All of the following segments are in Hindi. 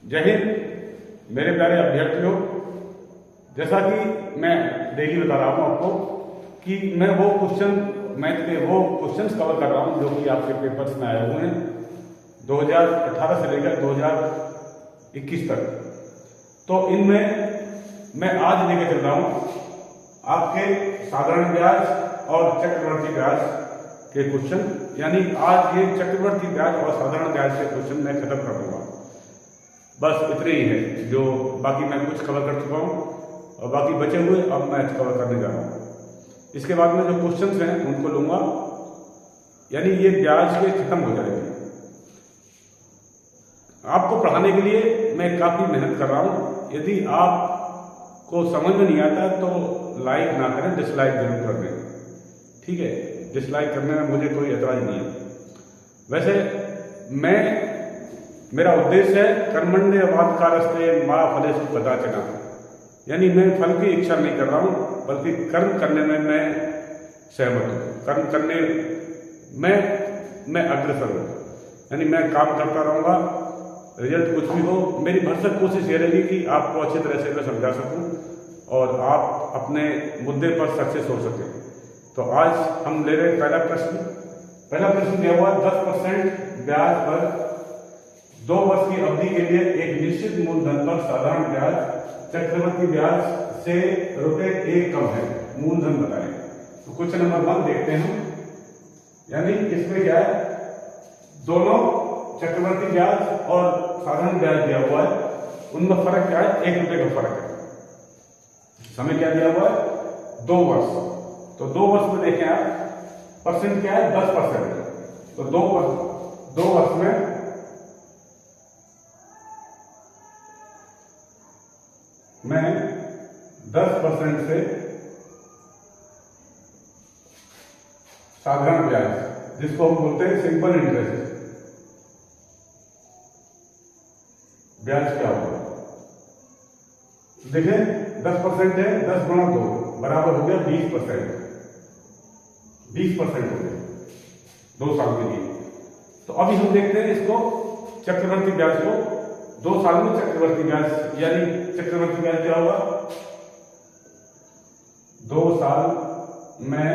जय हिंद मेरे प्यारे अभ्यर्थियों। जैसा कि मैं डेली बता रहा हूँ आपको कि मैं वो मैथ के वो क्वेश्चंस कवर कर रहा हूँ जो कि आपके पेपर्स में आए हुए हैं 2018 से लेकर 2021 तक। तो इनमें मैं आज लेकर चल रहा हूँ आपके साधारण ब्याज और चक्रवर्ती ब्याज के क्वेश्चन। यानी आज ये चक्रवर्ती ब्याज और साधारण ब्याज के क्वेश्चन मैं खत्म कर दूंगा। बस इतने ही है, जो बाकी मैं कुछ कवर कर चुका हूँ और बाकी बचे हुए अब मैं कवर करने जा रहा हूँ। इसके बाद में जो क्वेश्चंस हैं उनको लूंगा, यानी ये ब्याज के खत्म हो जाएंगे। आपको पढ़ाने के लिए मैं काफ़ी मेहनत कर रहा हूँ। यदि आपको समझ में नहीं आता तो लाइक ना करें, डिसलाइक जरूर कर दें, ठीक है। डिसलाइक करने में मुझे कोई एतराज नहीं है। वैसे मेरा उद्देश्य है कर्मण्येवाधिकारस्ते मा फलेषु कदाचन, यानी मैं फल की इच्छा नहीं कर रहा हूँ बल्कि कर्म करने में मैं सहमत हूँ। कर्म करने में मैं अग्रसर हूँ, यानी मैं काम करता रहूँगा। रिजल्ट कुछ भी हो, मेरी भरसक कोशिश ये रहेगी कि आपको अच्छी तरह से मैं समझा सकूँ और आप अपने मुद्दे पर सक्सेस हो सके। तो आज हम ले रहे हैं पहला प्रश्न दिया हुआ 10% ब्याज पर 2 वर्ष की अवधि के लिए एक निश्चित मूलधन पर साधारण ब्याज चक्रवर्ती ब्याज से ₹1 कम है, मूलधन बताएं। तो क्वेश्चन नंबर 1 देखते हैं। यानी इसमें क्या है, दोनों चक्रवर्ती ब्याज और साधारण ब्याज दिया हुआ है, उनमें फर्क क्या है, ₹1 का फर्क है। समय क्या दिया हुआ है, 2 वर्ष। तो 2 वर्ष में देखें आप, परसेंट क्या है, 10%। तो 2 वर्ष में मैं 10% से साधारण ब्याज, जिसको हम बोलते हैं सिंपल इंटरेस्ट, ब्याज क्या होगा देखें। 10% है, 10 गुणा 2 बराबर हो गया 20%। 20% हो गया 2 साल के लिए। तो अभी हम देखते हैं इसको, चक्रवर्ती ब्याज को 2 साल में चक्रवर्ती ब्याज, यानी चक्रवर्ती ब्याज क्या होगा, 2 साल में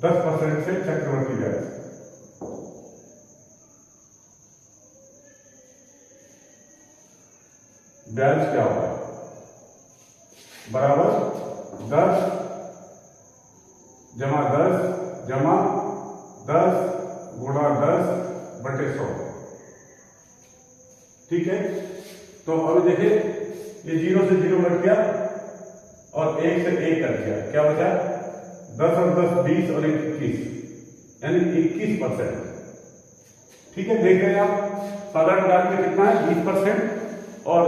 10% से चक्रवर्ती ब्याज, ब्याज क्या होगा, बराबर 10 जमा 10 गुणा 10/100। ठीक है। तो अभी देखिए, ये 0 से 0 कट गया और 1 से 1 कट गया, क्या बचा, 10 और 10 20 और 1 21, यानी 21%। ठीक है, देख रहे हैं आप, साधारण ब्याज में कितना है, 20% और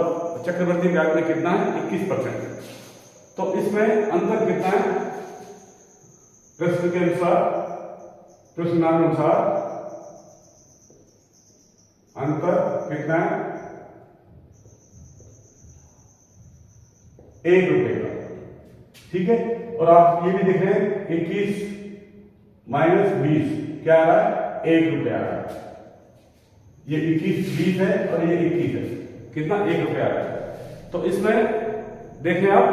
चक्रवर्ती ब्याज में कितना है, 21%। तो इसमें अंतर कितना है, प्रश्न के अनुसार, प्रश्नानुसार अंतर कितना है, ₹1 का। ठीक है। और आप ये भी देख रहे हैं, 21 माइनस 20 क्या आ रहा है, ₹1 आ रहा है। ये 21 20 है और ये 21 है, कितना, ₹1 आ रहा है। तो इसमें देखें आप,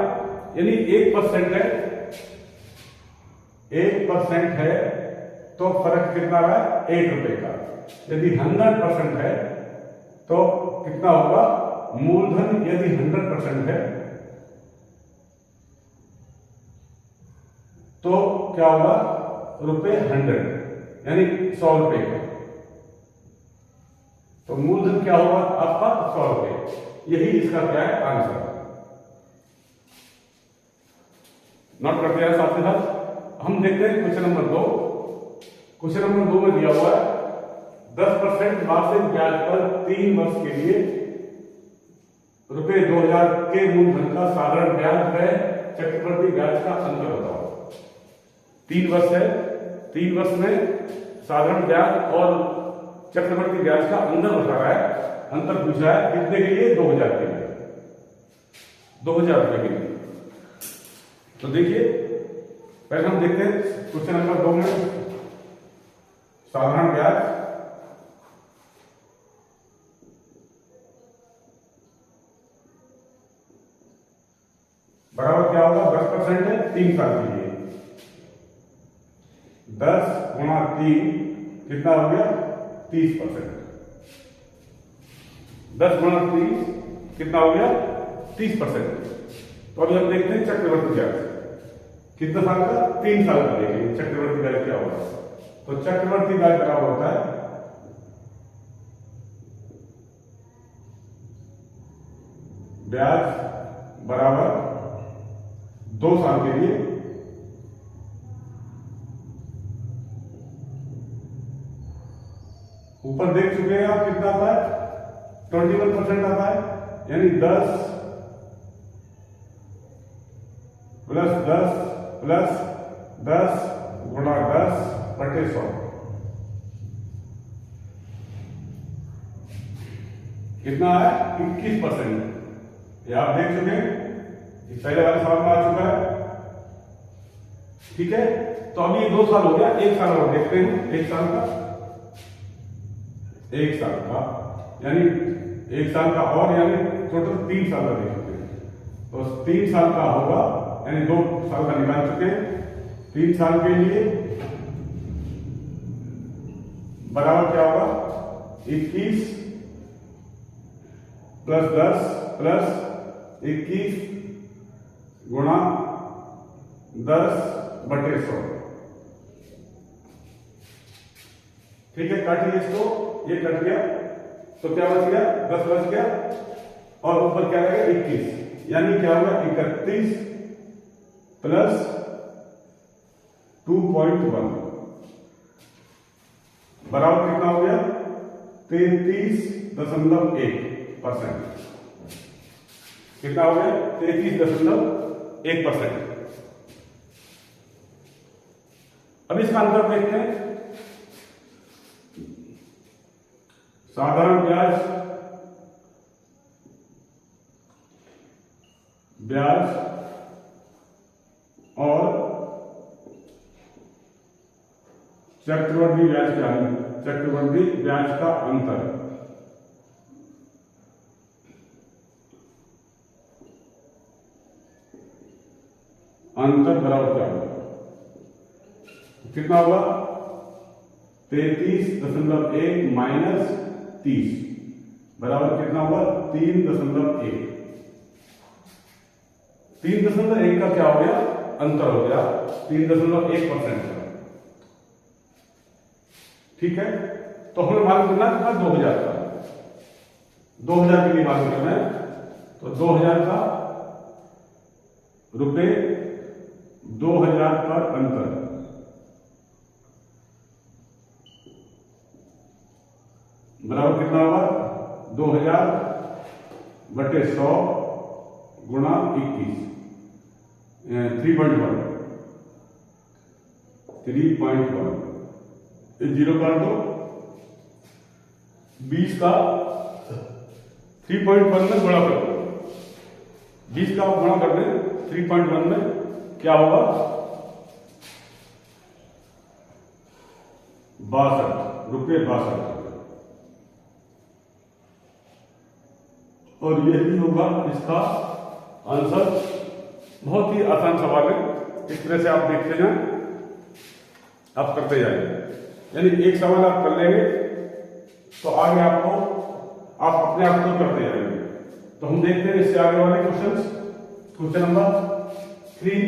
यानी 1% है, 1% है तो फर्क कितना रहा है, ₹1 का। यदि 100% है तो कितना होगा, मूलधन यदि 100% है तो क्या होगा, ₹100, यानी ₹100 का। तो मूलधन क्या होगा आपका, ₹100। यही इसका क्या है, आंसर। नोट करते हैं साथ के साथ। हम देखते हैं क्वेश्चन नंबर 2। क्वेश्चन नंबर 2 में दिया हुआ है 10% मासिक ब्याज पर 3 वर्ष के लिए ₹2000 के मूलधन का साधारण ब्याज व चक्रवर्ती ब्याज का अंतर बताओ। 3 वर्ष है, 3 वर्ष में साधारण ब्याज और चक्रवर्ती ब्याज का अंतर बता रहा है। अंतर पूछा है कितने के लिए, 2000 के लिए, ₹2000 के लिए। तो देखिए, पहले हम देखते हैं क्वेश्चन नंबर 2 में साधारण ब्याज बराबर क्या होगा, 10% है 3 साल के लिए। 10 गुणा 3 कितना हो गया, 30%। 10 गुणा 30 कितना हो गया, 30%। तो अभी हम देखते हैं चक्रवर्ती ब्याज कितना साल का, 3 साल का देखेंगे चक्रवर्ती ब्याज क्या होगा। तो चक्रवर्ती ब्याज बराबर होता है ब्याज बराबर 2 साल के लिए ऊपर देख चुके हैं आप कितना आता है, 21% आता है, यानी 10 प्लस 10 प्लस 10 गुणा 10/100 कितना है, 21%। ये आप देख चुके हैं, पहले वाले सवाल में आ चुका है। ठीक है, तो अभी ये 2 साल हो गया, 1 साल और देखते हैं। 1 साल का यानी 1 साल का और, यानी टोटल 3 साल का देख चुके हैं। तो 3 साल का होगा, यानी 2 साल का निकाल चुके हैं। 3 साल के लिए बराबर क्या होगा, 21 प्लस 10 प्लस 21 गुणा 10/100। ठीक है, काटिए इसको, ये कट गया तो क्या बच गया, 10 बच गया और ऊपर क्या रहेगा, 21, यानी क्या होगा, 31 प्लस 2.1 बराबर कितना हो गया, 33.1%। कितना हो गया, 33.1%। अब इसका अंतर देखते हैं। साधारण ब्याज और चक्रवर्ती ब्याज का अंतर। अंतर बराबर क्या होगा, कितना होगा, 33.1 माइनस 30 बराबर कितना होगा, 3.1। 3.1 का क्या हो गया, अंतर हो गया 3.1% का। ठीक है, तो हमें मालूम करना कितना, 2000 का, 2000 के लिए मालूम करना है। तो 2000 का रुपए 2000 पर अंतर बराबर कितना होगा, 2000/100 गुणा 21, 3.1, 0 कर दो, 20 का 3.1 में गुणा कर दो, 20 का गुणा कर दें 3.1 में, क्या होगा, 62 रुपये। और यही होगा इसका आंसर। बहुत ही आसान सवाल है, इस तरह से आप देखते जाएं, आप करते जाएंगे, यानी एक सवाल आप कर लेंगे तो आगे आपको आप अपने आप को करते जाएंगे। तो हम देखते हैं इससे आगे वाले questions. Question number 3,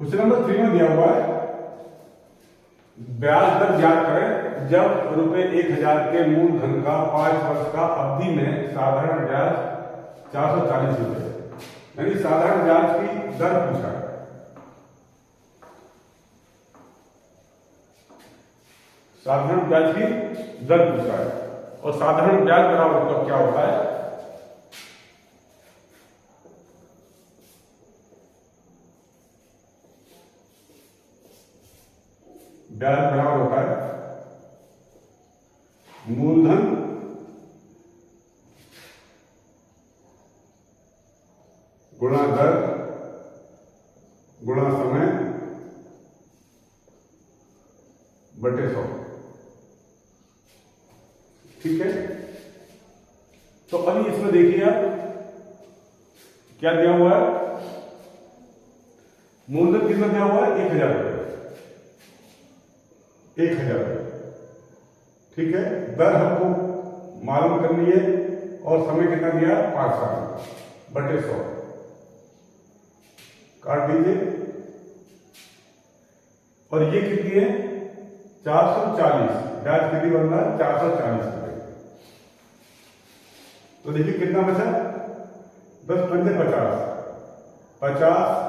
question number 3 में दिया हुआ है, ब्याज दर ज्ञात करें जब रुपए 1000 के मूलधन का 5 वर्ष का अवधि में साधारण ब्याज 440 रुपए, यानी साधारण ब्याज की दर पूछा है। साधारण ब्याज की दर पूछा है और साधारण ब्याज बराबर तो क्या होता है, ब्याज बराबर होता है मूलधन गुणा दर गुणा समय बटे 100। ठीक है। तो अभी इसमें देखिए आप क्या दिया हुआ है, मूलधन कितना दिया हुआ है, 1000 रुपये, 1000 रुपये, ठीक है। दर हमको मालूम करनी है और समय कितना दिया, 5 साल बटे 100, काट दीजिए। और ये कितनी है, 440, ब्याज कितनी बन रहा है, 440 रुपये। तो देखिए कितना बचा, 10 पंजे 50, 50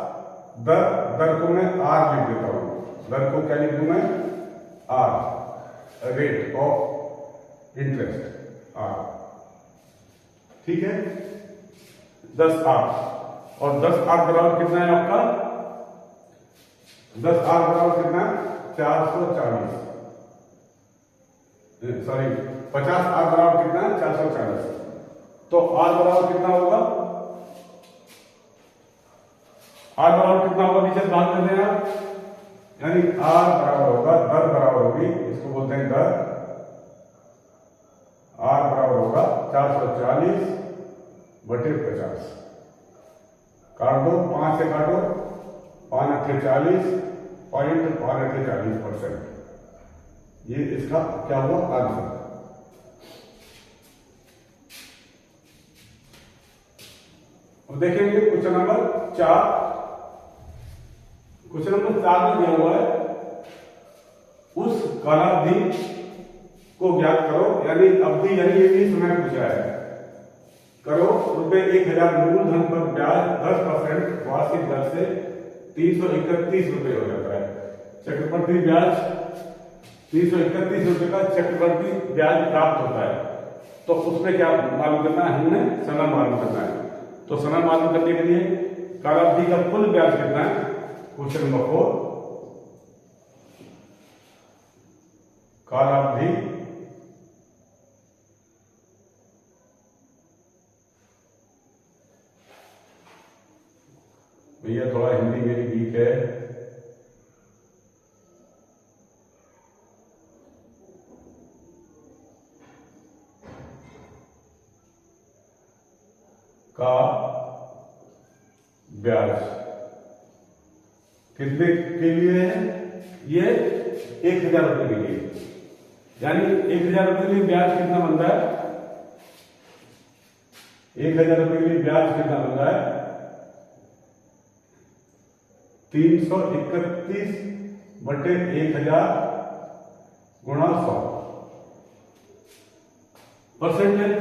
दर को मैं आर लिख देता हूं, दर को क्या लिख दूं मैं, R, rate of interest, R, ठीक है। 10 आर, और 10 आर बराबर कितना है आपका, 10 आर बराबर कितना है, 440, सॉरी 50 आर बराबर कितना है, 440। तो आर बराबर कितना होगा, आर बराबर कितना होगा, नीचे भाग देते हैं आप, यानी आर बराबर होगा, दर बराबर होगी, इसको बोलते हैं दर, आर बराबर होगा 440 बटे 50, काट दो, 5 से काटो, 5 अट्ठे 40, 0.540%, ये इसका क्या हुआ, आंसर। अब देखेंगे क्वेश्चन नंबर 4, क्वेश्चन नंबर 4 में दिया हुआ है, उस कालावधि को ज्ञात करो, यानी अवधि, यानी ये भी समय पूछा है, करो ₹1000 मूलधन पर ब्याज 10% वार्षिक दर से 331 रुपये हो जाता है। चक्रवर्ती ब्याज 331 रुपये का चक्रवर्ती ब्याज प्राप्त होता है। तो उसमें क्या मालूम करना है, हमने समय मालूम करना है। तो समय मालूम करने के लिए कालावधि का कुल ब्याज कितना है, क्वेश्चन नंबर 4, कालावधि भैया थोड़ा हिंदी मेरी वीक है, का ब्याज कितने के लिए है, ये 1000 रुपये के लिए, यानी 1000 रुपये के लिए ब्याज कितना बनता है, 1000 रुपये के लिए ब्याज कितना बनता है, 331 बटे 1000 गुणा 100 परसेंटेज,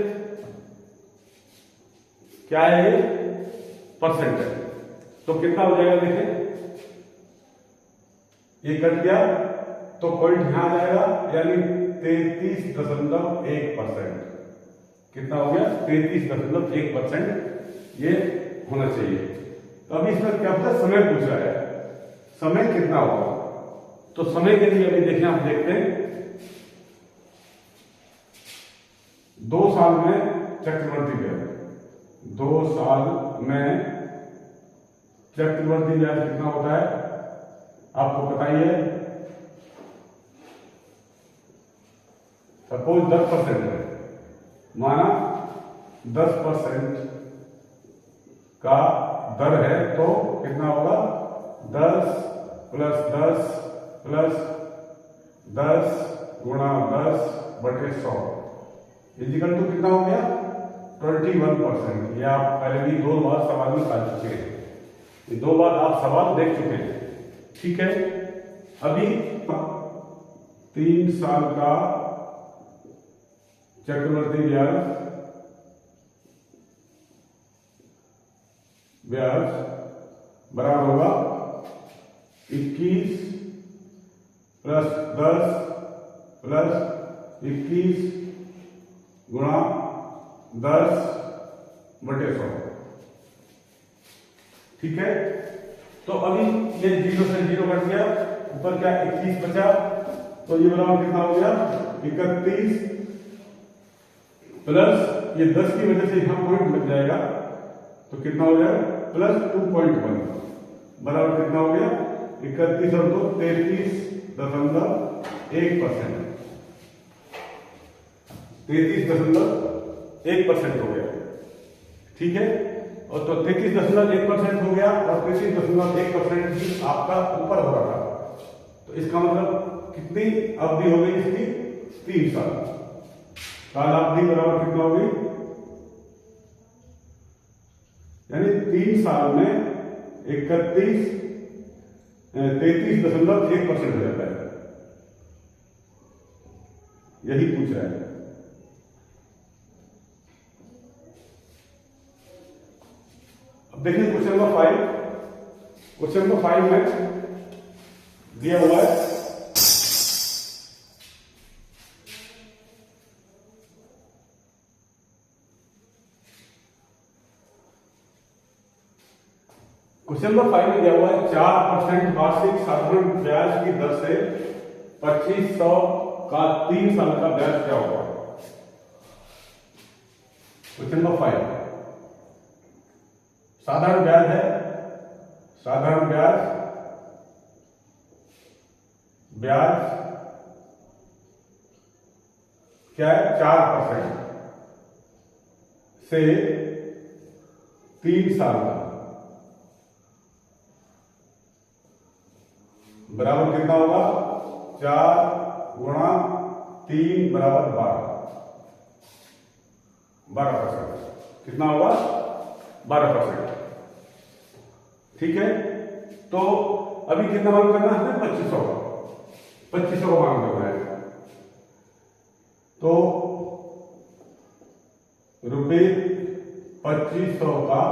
क्या है ये, परसेंट है। तो कितना हो जाएगा, देखें ये कट गया तो पॉइंट यहां आ जाएगा, यानी 33.1%, कितना हो गया, 33.1% ये होना चाहिए। तो अभी इसमें क्या होता है, समय पूछ रहा है, समय कितना होगा। तो समय के लिए अभी देखें, आप देखते हैं 2 साल में चक्रवर्ती ब्याज, 2 साल में चक्रवर्ती ब्याज कितना होता है, आपको पता ही है। सपोज 10% है, माना 10% का दर है, तो कितना होगा, 10 + 10 + 10 गुणा 10 बटे 100 इजिकल टू कितना हो गया, 21%। ये आप पहले भी 2 बार सवाल में आ चुके हैं, ये 2 बार आप सवाल देख चुके हैं, ठीक है। अभी 3 साल का चक्रवर्ती ब्याज बराबर होगा 21 + 10 + 21 गुणा 10 बटे 100, ठीक है। तो अभी ये 0 से 0 कट गया, ऊपर क्या 21 बचा, तो ये बराबर कितना हो गया, 31 प्लस ये 10 की वजह से यहां पॉइंट लग जाएगा, तो कितना हो जाएगा, +2.1 बराबर कितना हो गया, 31 और 2 33.1%। 33.1% हो गया। ठीक है, और तो 33.1% हो गया और 33.1% भी आपका ऊपर हो रहा था, तो इसका मतलब कितनी अवधि हो गई इसकी? 3 साल। काल अवधि बराबर कितना हो गई? यानी 3 साल में 33.1% हो जाता है। यही पूछ रहा है। अब देखिए क्वेश्चन नंबर 5। क्वेश्चन नंबर 5 में दिया हुआ है क्वेश्चन नंबर 5 में दिया हुआ है 4% वार्षिक साधारण ब्याज की दर से 2500 का 3 साल का ब्याज क्या होगा? क्वेश्चन नंबर 5 साधारण ब्याज है। साधारण ब्याज क्या है? 4% से 3 साल का बराबर कितना होगा? 4 गुणा 3 बराबर 12%। कितना होगा? 12%। ठीक है, तो अभी कितना मांग करना है? 2500 का। 2500 का मांग करना है, तो रुपये 2500 का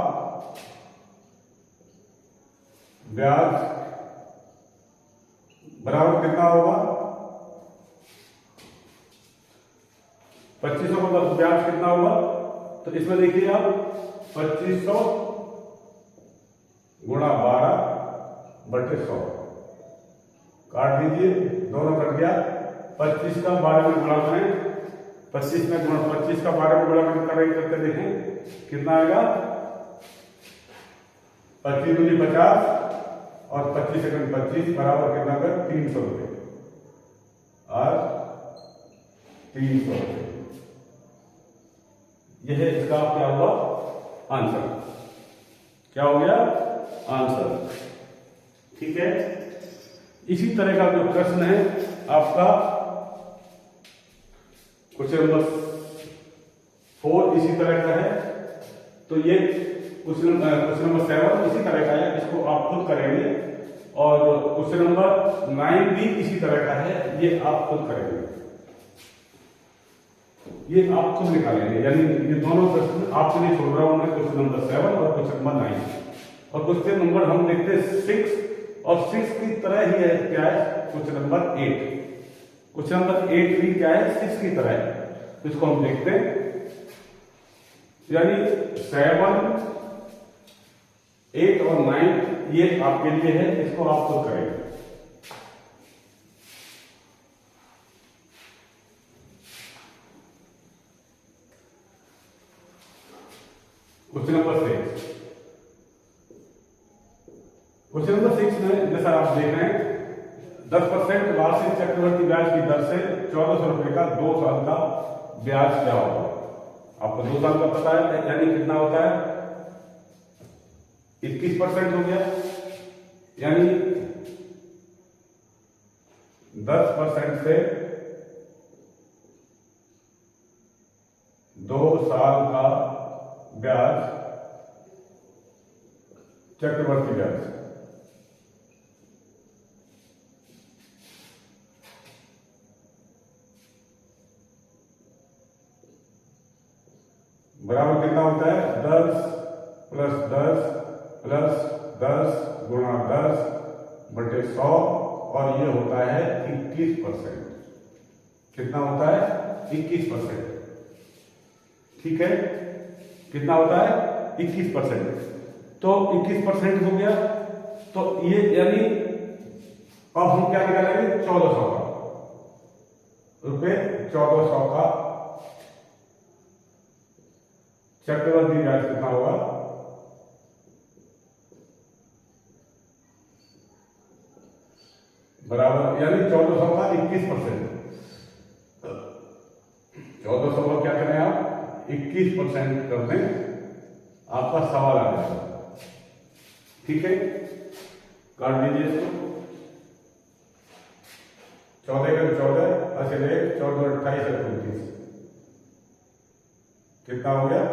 ब्याज बराबर कितना होगा? 2500 का ब्याज कितना होगा? तो इसमें देखिए आप 2500 गुणा 12/100 काट दीजिए, दोनों कट गया। 25 का 12 में गुणा करें, 25 में गुणा 25 का 12 में गुणा करके देखें कितना आएगा? 25 दूनी 50 और 25 सेकंड 25 बराबर कितना कर? 300 रुपये और 300 रुपये। यह है इसका क्या हुआ? आंसर। क्या हो गया? आंसर। ठीक है, इसी तरह का जो प्रश्न है आपका क्वेश्चन नंबर 4 इसी तरह का है। तो ये क्वेश्चन नंबर 7 इसी तरह का है, इसको आप खुद करेंगे। और क्वेश्चन नंबर 9 भी इसी तरह का है, ये आप खुद करेंगे, ये आप खुद निकालेंगे। यानी ये दोनों प्रश्न आपके लिए छोड़ रहा हूं मैं, क्वेश्चन नंबर 7 और क्वेश्चन नंबर 9। और क्वेश्चन नंबर हम देखते हैं 6, और 6 की तरह ही है क्या है? Question number 8। क्वेश्चन नंबर 8 भी क्या है? 6 की तरह है। तो इसको हम देखते हैं। यानी 7, 8 और 9 ये आपके लिए है, इसको आप खुद करेंगे। Question number 6। क्वेश्चन नंबर 6 में जैसा आप देख रहे हैं 10% वार्षिक चक्रवृद्धि ब्याज की दर से 1400 रुपए का 2 साल का ब्याज क्या होगा? आपको 2 साल का पता है, यानी कितना होता है? 21% हो गया। यानी 10% से 2 साल का ब्याज चक्रवर्ती ब्याज। बराबर कितना होता है? 10 प्लस 10 प्लस 10 गुणा 10/100 और ये होता है 21%। कितना होता है? 21%। ठीक है, कितना होता है? 21%। तो 21% हो गया, तो ये यानी अब हम क्या निकालेंगे? 1400 का रुपये, 1400 का चक्रवर्ती ब्याज कितना होगा? बराबर यानी 1400 का 21%। 1400 का क्या करें आप 21% कर दें, आपका सवाल आ जाएगा। ठीक है, काट दीजिए इसको। 14 का 14, 14 28 29, कितना हो गया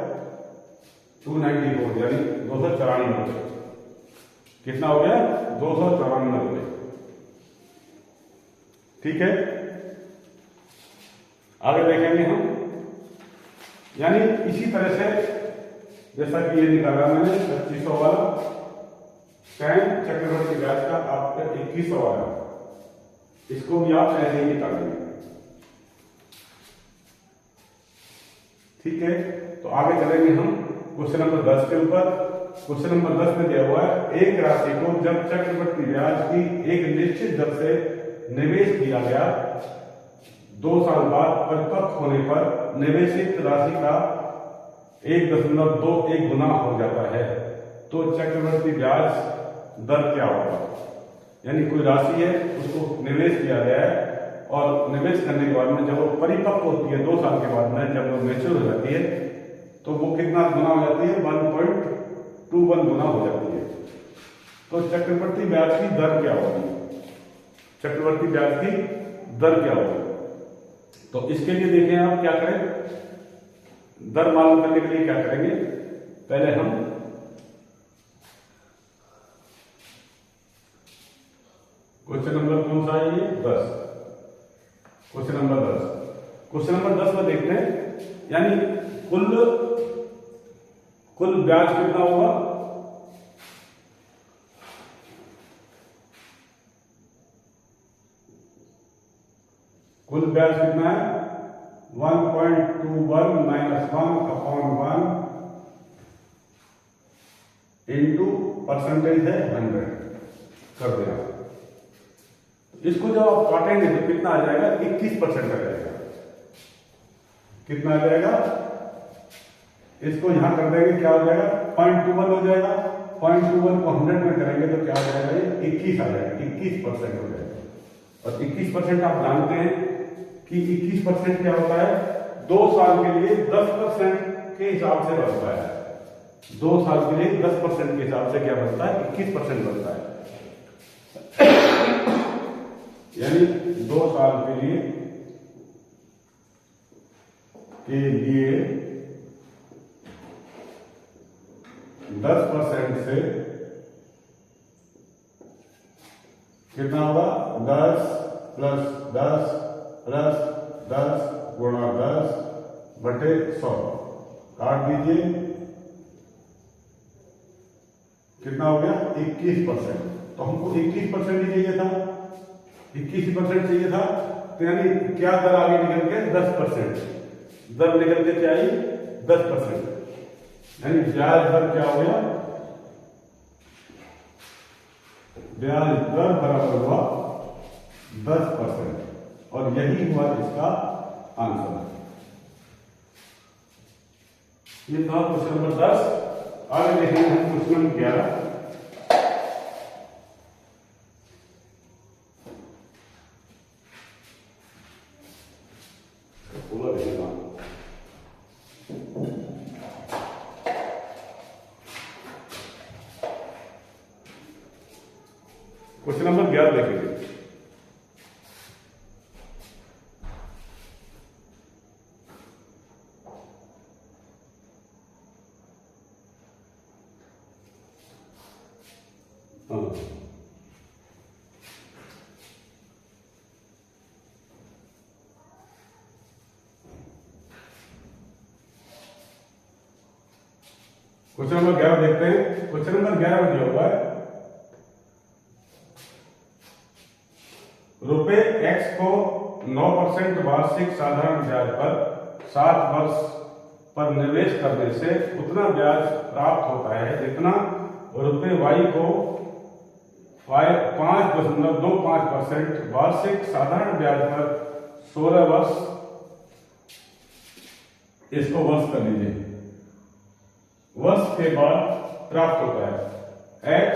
294, यानी 294। कितना हो गया 294। ठीक है, आगे देखेंगे हम। यानी इसी तरह से जैसा कि ये निकाला मैंने 2500 वाला tan चक्रवर्ती ब्याज का आपका 2100 वाला, इसको भी आप ऐसे ही निकालेंगे। ठीक है, तो आगे चलेंगे हम क्वेश्चन नंबर 10 के ऊपर। क्वेश्चन नंबर 10 में दिया हुआ है एक राशि को जब चक्रवर्ती ब्याज की एक निश्चित दर से निवेश किया गया, 2 साल बाद परिपक्व होने पर निवेशित राशि का 1.21 गुना हो जाता है, तो चक्रवर्ती ब्याज दर क्या होगा। यानी कोई राशि है, उसको निवेश किया गया है और निवेश करने के बाद में जब वो परिपक्व होती है 2 साल के बाद में, जब वो मैच्योर हो जाती है, तो वो कितना गुना हो जाती है 1.21 गुना हो जाती है। तो चक्रवर्ती ब्याज की दर क्या होगी, चक्रवर्ती ब्याज की दर क्या होगी। तो इसके लिए देखें आप क्या करें, दर मालूम करने के लिए क्या करेंगे, पहले हम क्वेश्चन नंबर कौन सा है ये 10, क्वेश्चन नंबर 10। क्वेश्चन नंबर 10 में देखते हैं, यानी कुल ब्याज कितना होगा, कुल ब्याज कितना है 1.21 -1/1 इंटू परसेंटेज है 100 कर देना। इसको जब आप काटेंगे तो कितना आ जाएगा 21% आ जाएगा। कितना आ जाएगा, इसको यहां कर देंगे, क्या हो जाएगा 0.21 हो जाएगा। 0.21 को 100 में करेंगे तो क्या हो जाएगा, ये 21 आ जाएगा, 21% हो जाएगा। और 21% आप जानते हैं कि 21% क्या होता है, 2 साल के लिए 10% के हिसाब से बढ़ता है। 2 साल के लिए 10% के हिसाब से क्या बनता है, 21% बनता है। यानी 2 साल के लिए 10% से कितना होगा 10 + 10 + 10 गुणा 10/100 काट दीजिए, कितना हो गया 21%। तो हमको 21% ही चाहिए था, 21% चाहिए था, तो यानी क्या दर आगे निकल के 10%, दर निकल के क्या आई 10%। यानी ब्याज दर क्या हो गया, ब्याज दर बराबर हुआ 10%, और यही हुआ इसका आंसर। ये था क्वेश्चन नंबर 10। आगे देखेंगे हम क्वेश्चन नंबर 11। क्वेश्चन नंबर 11 देखेंगे। क्वेश्चन नंबर 11 देखते हैं। क्वेश्चन नंबर 11 में दिया हुआ है रुपए x को 9% वार्षिक साधारण ब्याज पर 7 वर्ष पर निवेश करने से उतना ब्याज प्राप्त होता है जितना रुपए y को 5.25% वार्षिक साधारण ब्याज पर 16 वर्ष, इसको वर्ष कर लीजिए, वर्ष के बाद प्राप्त होता है। x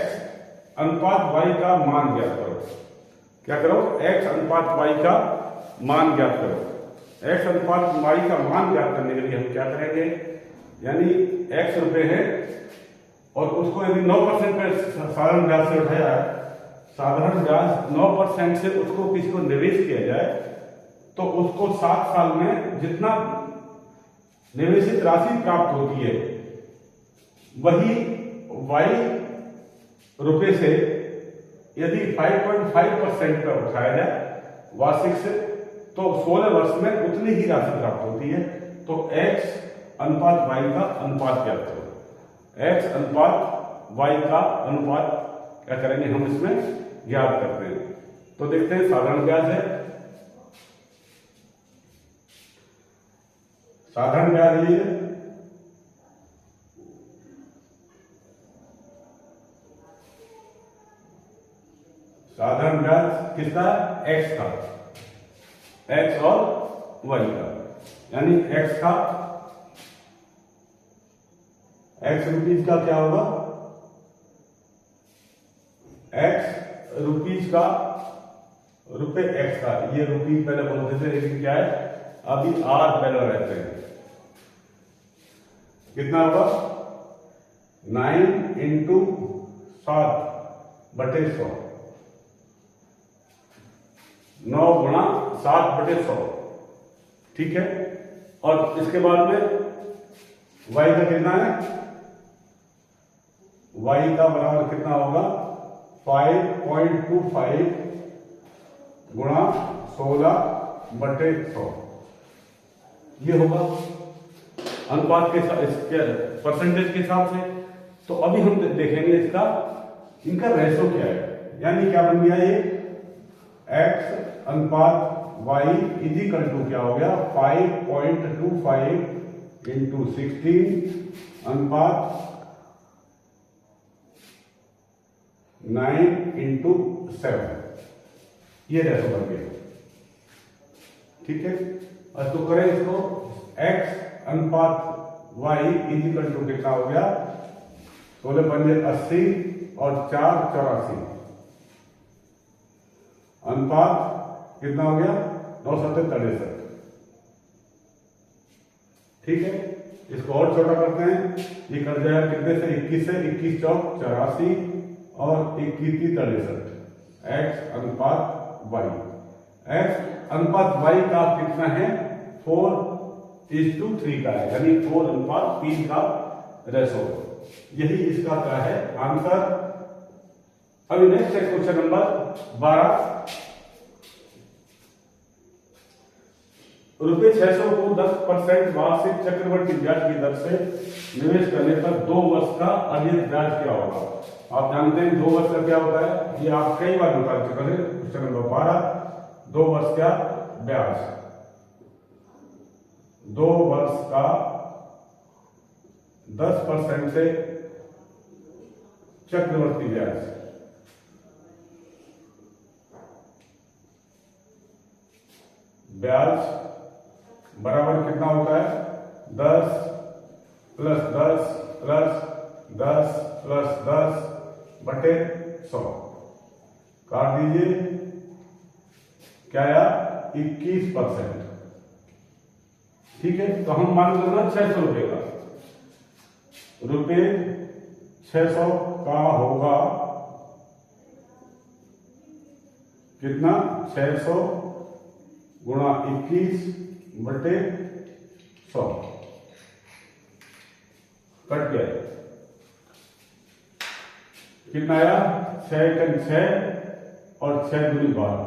अनुपात y का मान ज्ञात करो। क्या करो, x अनुपात y का मान ज्ञात करो। x अनुपात y का मान ज्ञात करने के लिए हम क्या करेंगे, यानी x रुपए है और उसको यदि 9% पे साधारण ब्याज से उठाया है, साधारण ब्याज 9% से उसको किसी को निवेश किया जाए तो उसको 7 साल में जितना निवेशित राशि प्राप्त होती है वही y रुपए से यदि 5.5% पर उठाया जाए वार्षिक से तो 16 वर्ष में उतनी ही राशि प्राप्त होती है। तो x अनुपात y का अनुपात क्या करें, x अनुपात y का अनुपात क्या करेंगे हम इसमें ज्ञात करते हैं। तो देखते हैं साधारण ब्याज है, साधारण ब्याज ये साधारण ब्याज किसका, x का, x और y का, यानी x का x रुपीज का क्या होगा, x रुपीज का रुपए x का, ये रुपीज पहले बोलते थे लेकिन क्या है अभी r पहले रहते हैं, कितना होगा 9 इंटू 7/100, 9 गुणा 7/100, ठीक है। और इसके बाद में y का कितना है, y का बराबर कितना होगा 5.25 गुणा 16/100, ये होगा अनुपात के इसके परसेंटेज के हिसाब से। तो अभी हम देखेंगे इसका इनका रेशो क्या है, यानी क्या बन गया ये x अनुपात y इज इक्वल टू क्या हो गया 5.25 इंटू 16 अनुपात 9 इंटू 7, ये रेशो बन गया, ठीक है। और तो करें इसको x अनुपात y इज इक्वल टू कितना हो गया 16×5 80 और 4 84, अनुपात कितना हो गया 9×7 ठीक है। इसको और छोटा करते हैं, ये कर जाएगा कितने से 21 से 21 चौक 84 और 21 63, x अनुपात y, x अनुपात y का कितना है 4:3 का है, यानी 4:3 का रेशो, यही इसका क्या है आंसर। अभी नेक्स्ट है क्वेश्चन नंबर 12, ₹600 को 10% वार्षिक चक्रवृद्धि ब्याज की दर से निवेश करने पर 2 वर्ष का अर्जित ब्याज क्या होगा। आप जानते हैं 2 वर्ष का क्या होता है, ये आप कई बार निकाल चुके हैं। क्वेश्चन नंबर 12, 2 वर्ष का ब्याज, 2 वर्ष का 10% से चक्रवृद्धि ब्याज, ब्याज बराबर कितना होता है 10 + 10 + 10 + 10/100, काट दीजिए, क्या आया 21%, ठीक है। तो हम मान लेना 600 रुपए का, ₹600 का होगा कितना 600 गुणा 21/100, कट गया, कितना आया 6 × 6 और 6 × 12,